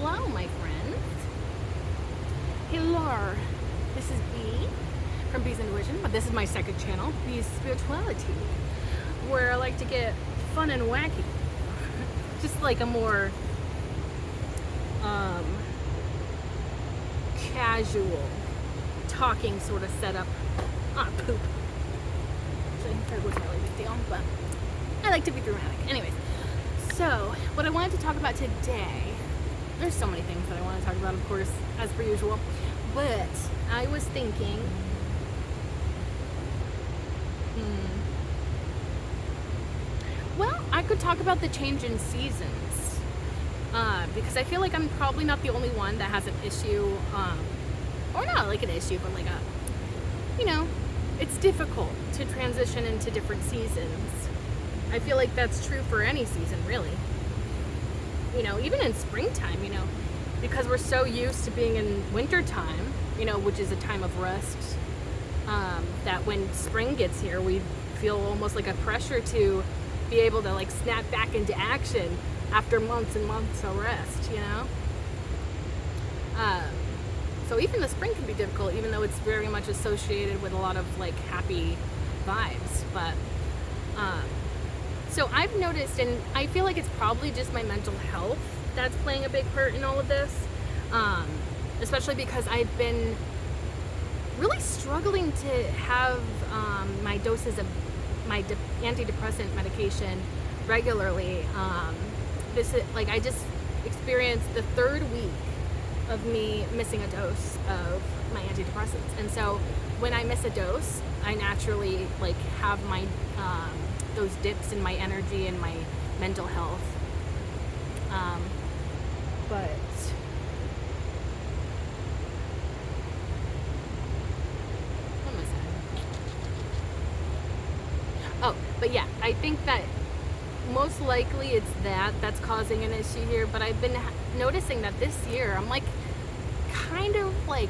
Hello, my friends. Hello. This is B from Bee's Intuition, but this is my second channel, Bee's Spirituality, where I like to get fun and wacky. Just like a more casual talking sort of setup. Poop. Actually, that wasn't really a big deal, but I like to be dramatic. Anyways, so what I wanted to talk about today, there's so many things that I want to talk about, of course, as per usual, but I was thinking, well, I could talk about the change in seasons, because I feel like I'm probably not the only one that has an issue, or not like an issue, but like it's difficult to transition into different seasons. I feel like that's true for any season, really. Even in springtime, because we're so used to being in wintertime, which is a time of rest, that when spring gets here, we feel almost like a pressure to be able to like snap back into action after months and months of rest, So even the spring can be difficult, even though it's very much associated with a lot of like happy vibes. But so I've noticed, and I feel like it's probably just my mental health that's playing a big part in all of this, especially because I've been really struggling to have my doses of my antidepressant medication regularly. This is like, I just experienced the third week of me missing a dose of my antidepressants, and so when I miss a dose, I naturally like have my those dips in my energy and my mental health. But what am I saying? Oh, but yeah, I think that most likely it's that's causing an issue here. But I've been noticing that this year I'm like kind of like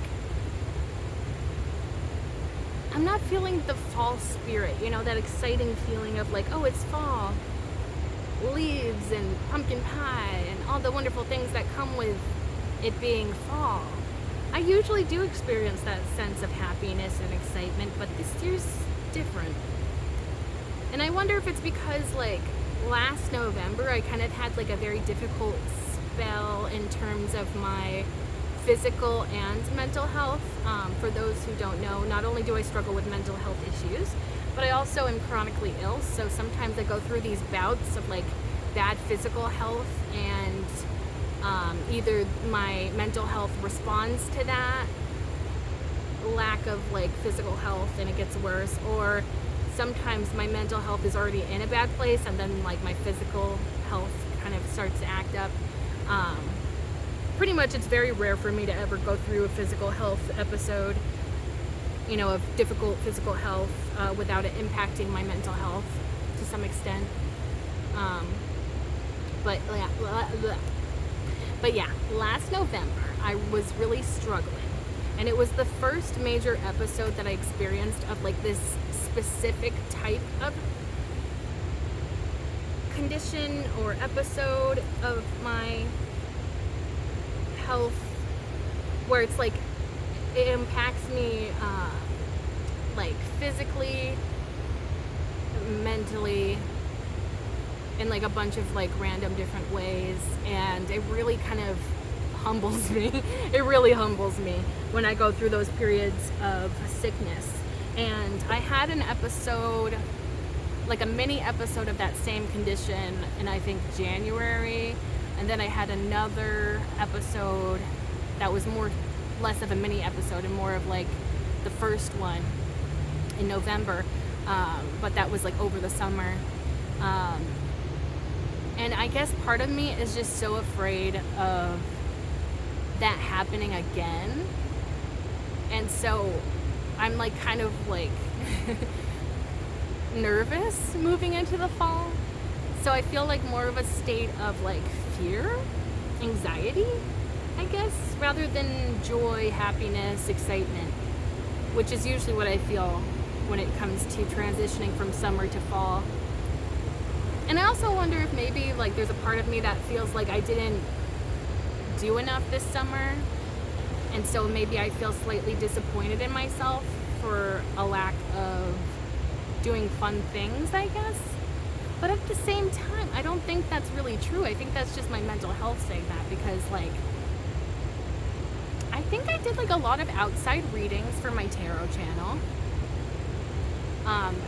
I'm not feeling the fall spirit, that exciting feeling of like, oh, it's fall, leaves and pumpkin pie and all the wonderful things that come with it being fall. I usually do experience that sense of happiness and excitement, but this year's different. And I wonder if it's because like last November I kind of had like a very difficult spell in terms of my physical and mental health. For those who don't know, not only do I struggle with mental health issues, but I also am chronically ill. So sometimes I go through these bouts of like bad physical health, and either my mental health responds to that lack of like physical health and it gets worse, or sometimes my mental health is already in a bad place and then like my physical health kind of starts to act up. Pretty much it's very rare for me to ever go through a physical health episode, of difficult physical health without it impacting my mental health to some extent. But yeah, last November I was really struggling, and it was the first major episode that I experienced of like this specific type of condition or episode of my health, where it's like it impacts me like physically, mentally, in like a bunch of like random different ways, and it really kind of humbles me. It really humbles me when I go through those periods of sickness. And I had an episode, like a mini episode of that same condition in I think January, and then I had another episode that was less of a mini episode and more of like the first one in November, but that was like over the summer. And I guess part of me is just so afraid of that happening again. And so I'm like kind of like nervous moving into the fall. So I feel like more of a state of like fear, anxiety, I guess, rather than joy, happiness, excitement, which is usually what I feel when it comes to transitioning from summer to fall. And I also wonder if maybe like there's a part of me that feels like I didn't do enough this summer, and so maybe I feel slightly disappointed in myself for a lack of doing fun things, I guess. But at the same time, I don't think that's really true. I think that's just my mental health saying that, because like I think I did like a lot of outside readings for my tarot channel.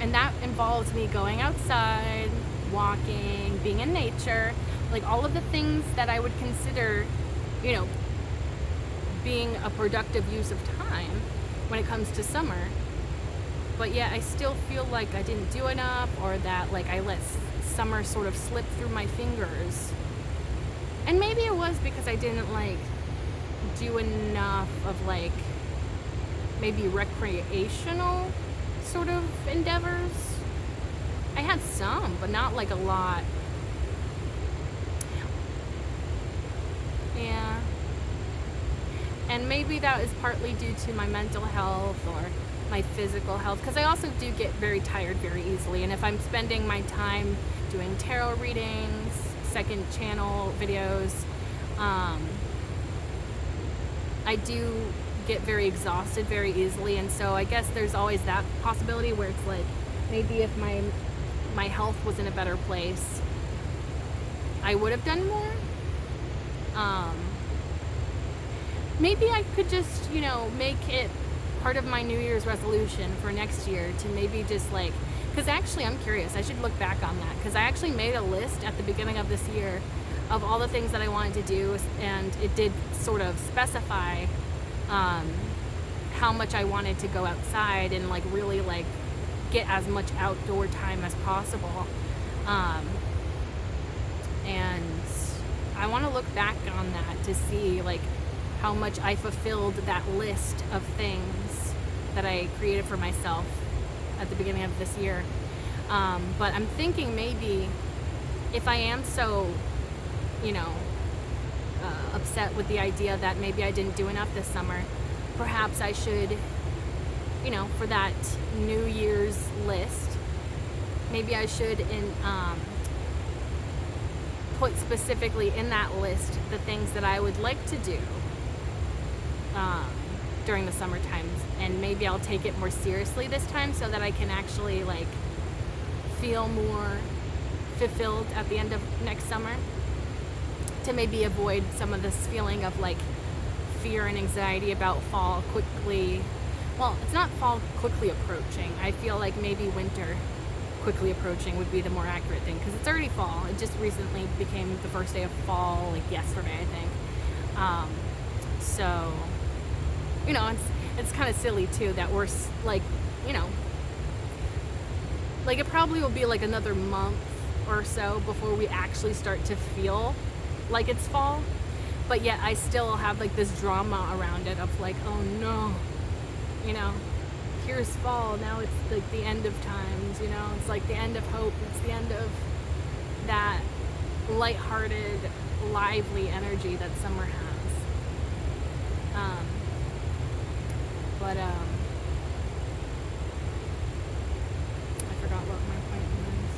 And that involves me going outside, walking, being in nature, like all of the things that I would consider, you know, being a productive use of time when it comes to summer. But yet I still feel like I didn't do enough, or that like I let summer sort of slip through my fingers. And maybe it was because I didn't like do enough of like maybe recreational sort of endeavors. I had some, but not like a lot. Yeah. And maybe that is partly due to my mental health or my physical health, because I also do get very tired very easily. And if I'm spending my time doing tarot readings, second channel videos, I do get very exhausted very easily. And so I guess there's always that possibility where it's like, maybe if my health was in a better place, I would have done more. Maybe I could just, you know, make it part of my New Year's resolution for next year to maybe just like, because actually I'm curious, I should look back on that, because I actually made a list at the beginning of this year of all the things that I wanted to do, and it did sort of specify how much I wanted to go outside and like really like get as much outdoor time as possible. And I want to look back on that to see like how much I fulfilled that list of things that I created for myself at the beginning of this year. But I'm thinking maybe if I am so, you know, upset with the idea that maybe I didn't do enough this summer, perhaps I should, you know, for that New Year's list, maybe I should put specifically in that list the things that I would like to do during the summer times, and maybe I'll take it more seriously this time so that I can actually like feel more fulfilled at the end of next summer, to maybe avoid some of this feeling of like fear and anxiety about fall quickly. Well, it's not fall quickly approaching. I feel like maybe winter quickly approaching would be the more accurate thing, because it's already fall. It just recently became the first day of fall, like yesterday, I think. So, you know, it's kind of silly too that we're like, you know, like it probably will be like another month or so before we actually start to feel like it's fall. But yet I still have like this drama around it of like, oh no, you know, here's fall, now it's like the end of times, you know, it's like the end of hope, it's the end of that lighthearted, lively energy that summer has. But I forgot what my point was.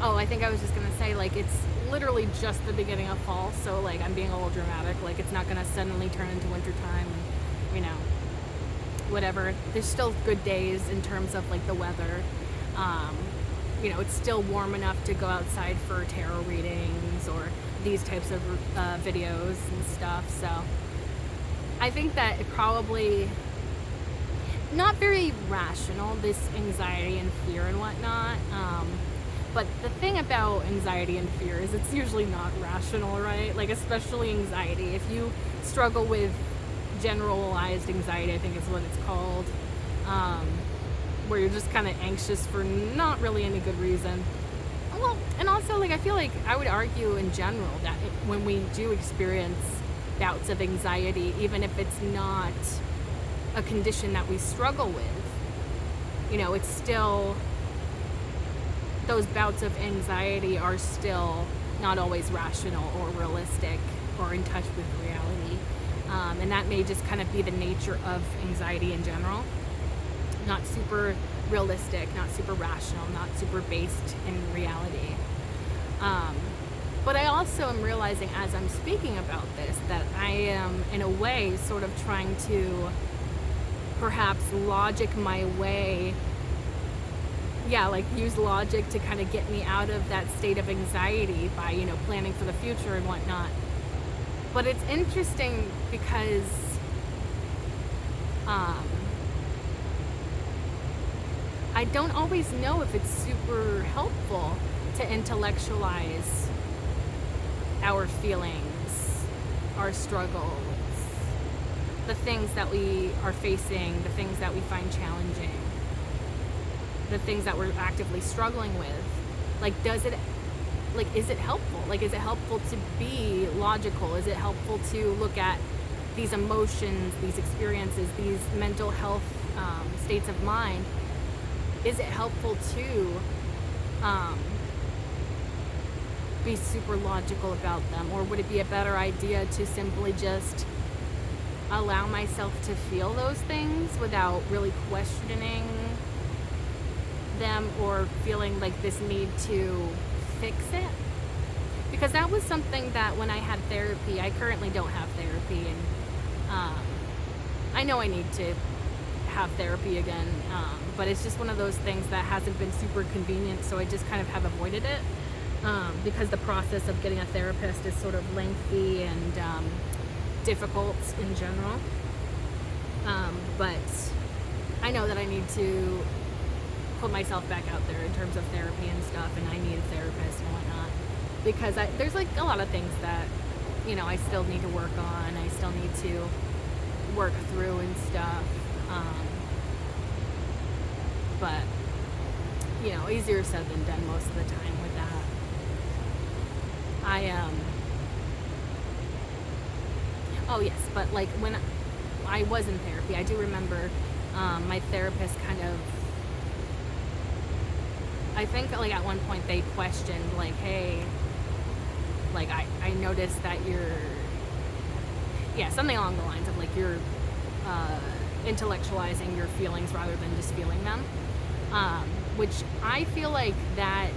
Oh, I think I was just gonna say, like, it's literally just the beginning of fall, so like I'm being a little dramatic, like it's not gonna suddenly turn into winter time, and, you know, whatever. There's still good days in terms of like the weather. You know, it's still warm enough to go outside for tarot readings or these types of videos and stuff. So I think that it probably not very rational, this anxiety and fear and whatnot. But the thing about anxiety and fear is it's usually not rational, right? Like, especially anxiety. If you struggle with generalized anxiety, I think is what it's called, where you're just kind of anxious for not really any good reason. Well, and also, like, I feel like I would argue in general that when we do experience bouts of anxiety, even if it's not a condition that we struggle with, you know, it's still, those bouts of anxiety are still not always rational or realistic or in touch with reality. And that may just kind of be the nature of anxiety in general. Not super realistic, not super rational, not super based in reality. But I also am realizing as I'm speaking about this that I am, in a way, sort of trying to perhaps logic my way. Yeah, like use logic to kind of get me out of that state of anxiety by, planning for the future and whatnot. But it's interesting because um, I don't always know if it's super helpful to intellectualize our feelings, our struggles, the things that we are facing, the things that we find challenging, the things that we're actively struggling with. Like, is it helpful? Like, is it helpful to be logical? Is it helpful to look at these emotions, these experiences, these mental health states of mind? Is it helpful to be super logical about them? Or would it be a better idea to simply just allow myself to feel those things without really questioning them or feeling like this need to fix it? Because that was something that when I had therapy, I currently don't have therapy, and I know I need to have therapy again, but it's just one of those things that hasn't been super convenient, so I just kind of have avoided it, because the process of getting a therapist is sort of lengthy and difficult in general. But I know that I need to put myself back out there in terms of therapy and stuff, and I need a therapist and whatnot, because there's like a lot of things that I still need to work on. I still need to work through and stuff, but easier said than done most of the time with that. Oh yes, but like when I was in therapy, I do remember my therapist kind of, I think like at one point they questioned like, hey, like I noticed that something along the lines of like you're intellectualizing your feelings rather than just feeling them, which I feel like that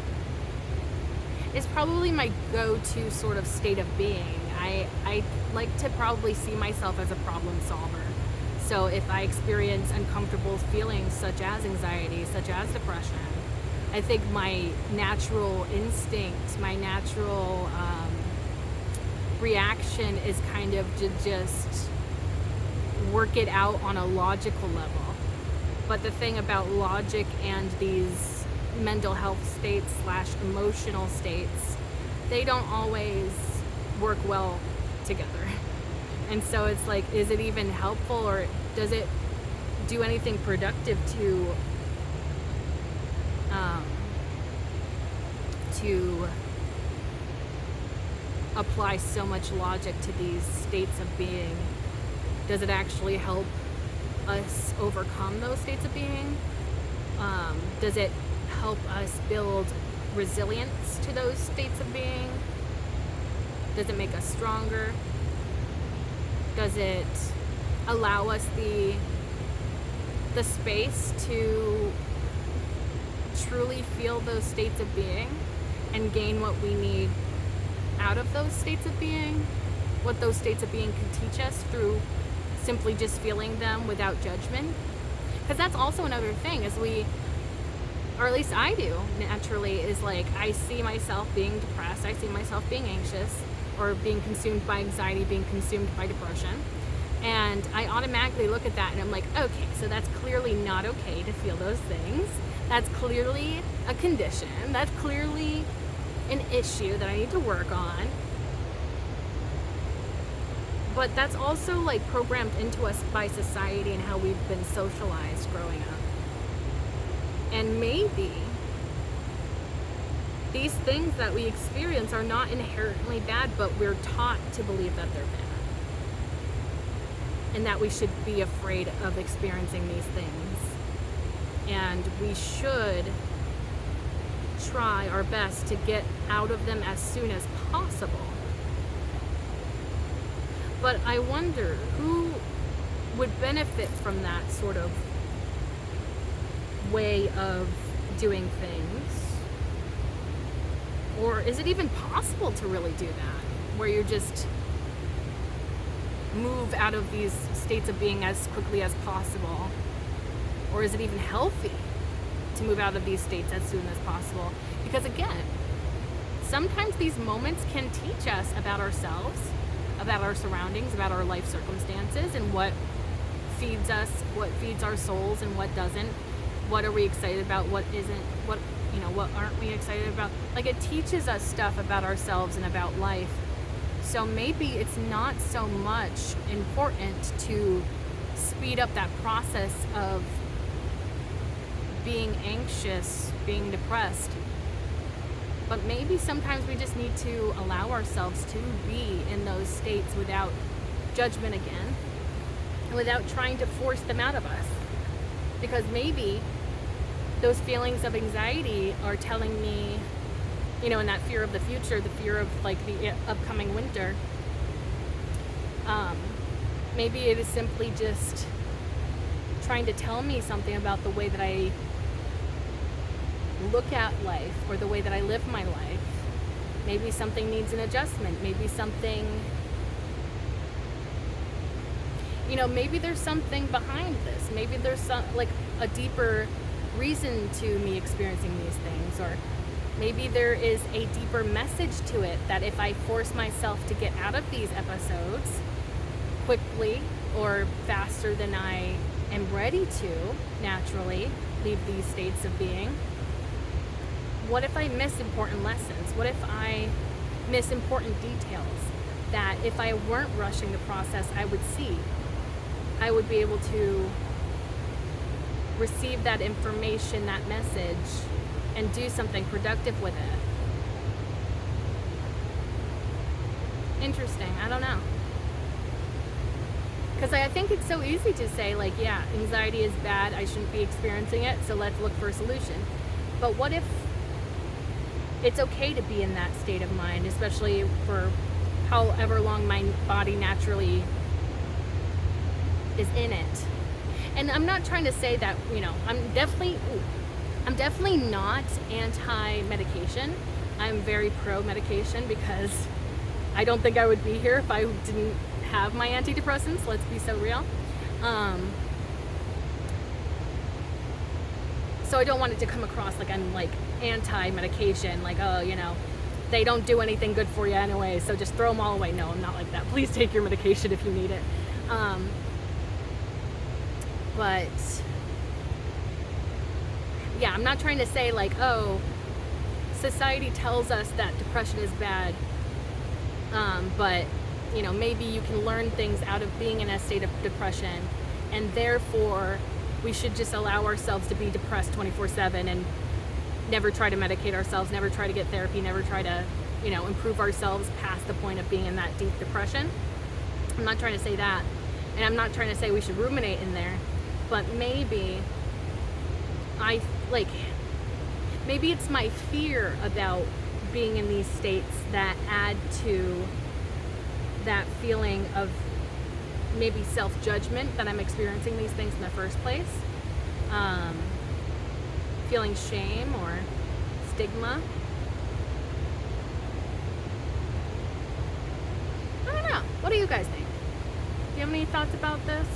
is probably my go-to sort of state of being. I like to probably see myself as a problem solver. So if I experience uncomfortable feelings such as anxiety, such as depression, I think my natural instinct, my natural reaction is kind of to just work it out on a logical level. But the thing about logic and these mental health states / emotional states, they don't always work well together. And so it's like, is it even helpful, or does it do anything productive to apply so much logic to these states of being? Does it actually help us overcome those states of being? Does it help us build resilience to those states of being? Does it make us stronger? Does it allow us the space to truly feel those states of being and gain what we need out of those states of being? What those states of being can teach us through simply just feeling them without judgment? Because that's also another thing, is or at least I do naturally, is like I see myself being depressed, I see myself being anxious, or being consumed by anxiety, being consumed by depression, and I automatically look at that and I'm like, okay, so that's clearly not okay to feel those things. That's clearly a condition. That's clearly an issue that I need to work on. But that's also like programmed into us by society and how we've been socialized growing up. And maybe these things that we experience are not inherently bad, but we're taught to believe that they're bad. And that we should be afraid of experiencing these things. And we should try our best to get out of them as soon as possible. But I wonder who would benefit from that sort of way of doing things. Or is it even possible to really do that, where you just move out of these states of being as quickly as possible? Or is it even healthy to move out of these states as soon as possible? Because again, sometimes these moments can teach us about ourselves, about our surroundings, about our life circumstances, and what feeds us, what feeds our souls, and what doesn't. What are we excited about? What isn't? What aren't we excited about? Like, it teaches us stuff about ourselves and about life. So maybe it's not so much important to speed up that process of being anxious, being depressed. But maybe sometimes we just need to allow ourselves to be in those states without judgment again, and without trying to force them out of us. Because maybe those feelings of anxiety are telling me, and that fear of the future, the fear of like the upcoming winter, maybe it is simply just trying to tell me something about the way that I look at life, or the way that I live my life. Maybe something needs an adjustment. Maybe something, maybe there's something behind this. Maybe there's some, like, a deeper reason to me experiencing these things, or maybe there is a deeper message to it, that if I force myself to get out of these episodes quickly or faster than I am ready to naturally leave these states of being, what if I miss important lessons? What if I miss important details that if I weren't rushing the process, I would see? I would be able to receive that information, that message, and do something productive with it. Interesting. I don't know. Because I think it's so easy to say, like, yeah, anxiety is bad, I shouldn't be experiencing it, so let's look for a solution. But what if it's okay to be in that state of mind, especially for however long my body naturally is in it? And I'm not trying to say that, I'm definitely not anti-medication. I'm very pro-medication, because I don't think I would be here if I didn't have my antidepressants. Let's be so real. So I don't want it to come across like I'm like anti-medication, like, oh, they don't do anything good for you anyway, so just throw them all away. No, I'm not like that. Please take your medication if you need it. But yeah, I'm not trying to say like, oh, society tells us that depression is bad, but maybe you can learn things out of being in a state of depression, and therefore we should just allow ourselves to be depressed 24/7 and never try to medicate ourselves, never try to get therapy, never try to improve ourselves past the point of being in that deep depression. I'm not trying to say that, and I'm not trying to say we should ruminate in there, but maybe maybe it's my fear about being in these states that add to that feeling of maybe self-judgment that I'm experiencing these things in the first place. Feeling shame or stigma. I don't know. What do you guys think? Do you have any thoughts about this?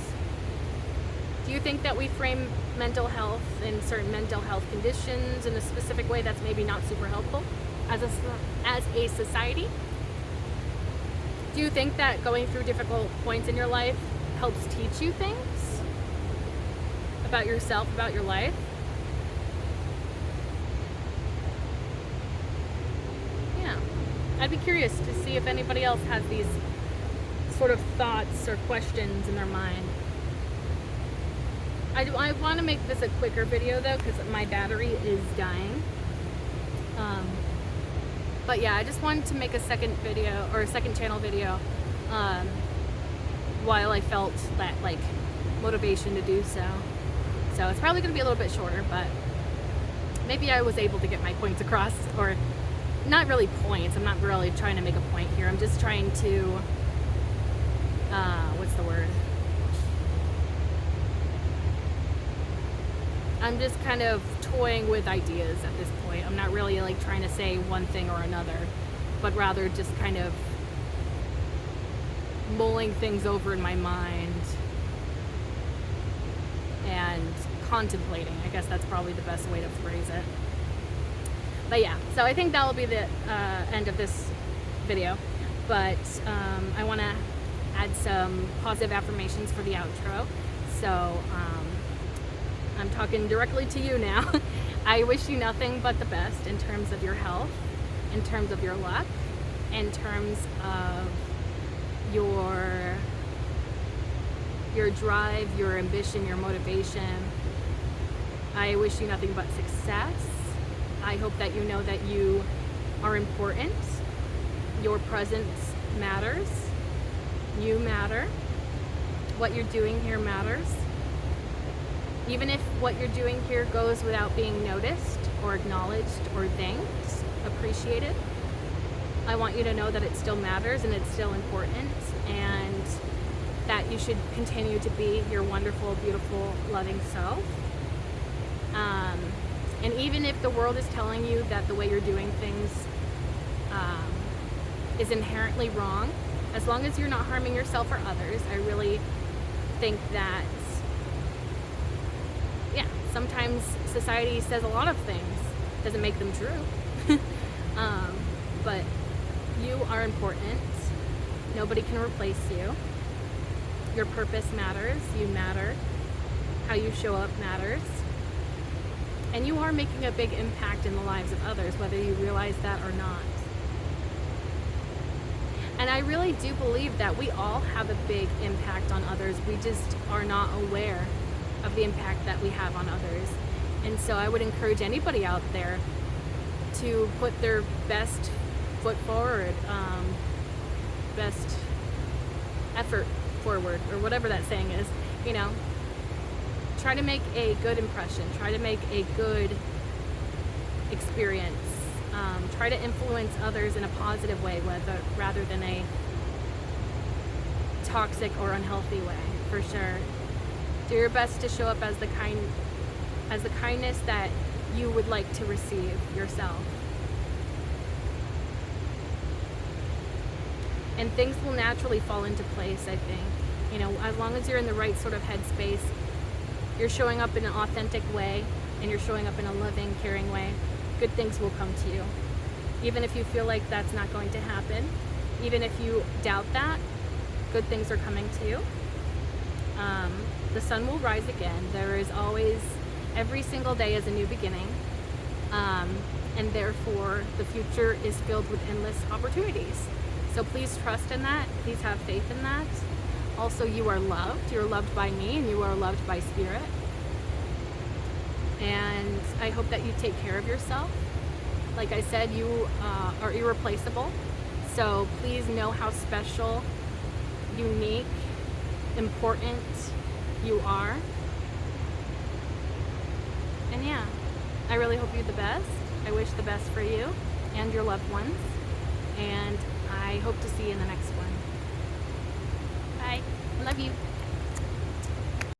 Do you think that we frame mental health and certain mental health conditions in a specific way that's maybe not super helpful as a society? Do you think that going through difficult points in your life helps teach you things about yourself, about your life? Yeah. I'd be curious to see if anybody else has these sort of thoughts or questions in their mind. I want to make this a quicker video though, because my battery is dying. But yeah, I just wanted to make a second video, or a second channel video, while I felt that like motivation to do so. So it's probably going to be a little bit shorter, but maybe I was able to get my points across, or not really points. I'm not really trying to make a point here. I'm just trying to, what's the word? I'm just kind of toying with ideas at this point. I'm not really like trying to say one thing or another, but rather just kind of mulling things over in my mind and contemplating. I guess that's probably the best way to phrase it. But yeah, so I think that will be the end of this video. But I want to add some positive affirmations for the outro. So I'm talking directly to you now. I wish you nothing but the best in terms of your health, in terms of your luck, in terms of your drive, your ambition, your motivation. I wish you nothing but success. I hope that you know that you are important. Your presence matters. You matter. What you're doing here matters. Even if what you're doing here goes without being noticed or acknowledged or thanked, appreciated, I want you to know that it still matters and it's still important, and that you should continue to be your wonderful, beautiful, loving self. And even if the world is telling you that the way you're doing things is inherently wrong, as long as you're not harming yourself or others, I really think that, yeah, sometimes society says a lot of things, doesn't make them true. But you are important. Nobody can replace you. Your purpose matters. You matter. How you show up matters. And you are making a big impact in the lives of others, whether you realize that or not. And I really do believe that we all have a big impact on others. We just are not aware of the impact that we have on others. And so I would encourage anybody out there to put their best foot forward, best effort forward, or whatever that saying is, you know. Try to make a good impression. Try to make a good experience. Try to influence others in a positive way, rather than a toxic or unhealthy way, for sure. Do your best to show up as the kindness that you would like to receive yourself. And things will naturally fall into place, I think. You know, as long as you're in the right sort of headspace, you're showing up in an authentic way, and you're showing up in a loving, caring way, good things will come to you. Even if you feel like that's not going to happen, even if you doubt that, good things are coming to you. The sun will rise again. There is always, every single day is a new beginning. And therefore, the future is filled with endless opportunities. So please trust in that. Please have faith in that. Also, you are loved. You're loved by me, and you are loved by Spirit. And I hope that you take care of yourself. Like I said, you are irreplaceable. So please know how special, unique, important you are. And yeah, I really hope you're the best. I wish the best for you and your loved ones. And I hope to see you in the next one. Bye. Love you.